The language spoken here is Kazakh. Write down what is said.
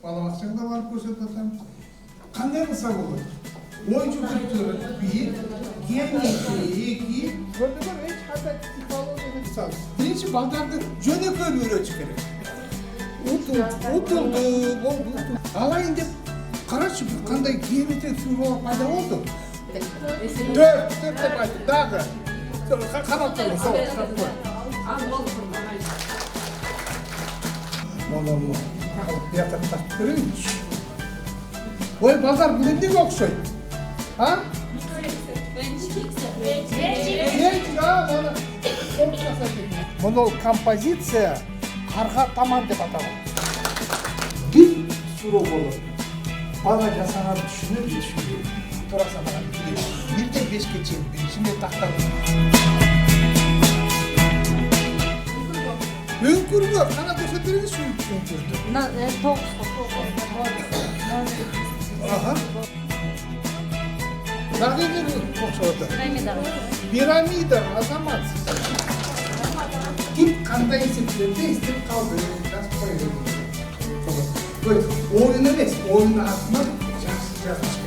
балабақшаңда барып көрсетіп жатамыз. Қандай қылса болады? Ойыншы күттірі бір, геометрия екі, көрдіңдер ешқандай психология мысалы. Бірінші балдарды жөнекей үйретіш керек. Ұтылды, болды. Алайын деп қарашы бір қандай геометрия фигуралар пайда болды. Төрт деп айтты, дағы. Қарап тұрмын, сол, қарап қой. Мұны бияққа тартып көрейінші. Ой, балдар бұл емдеге оқшайды? А? Мұны композиция қарға таман деп аталады. Бір суру болады. Бала жасаған düşünür, düşünür. Тура санаған біледі. Бірден бешке чейін біріншіне тақтады. Өңкүргі, қана көрсеттеріңіз өңкүрді. Аха. Нағылер қоқшауды? Пирамида, азамат. Кит қандай есептерді естіп қалды. Ойын емес, ойын атынан жақсы жазмыш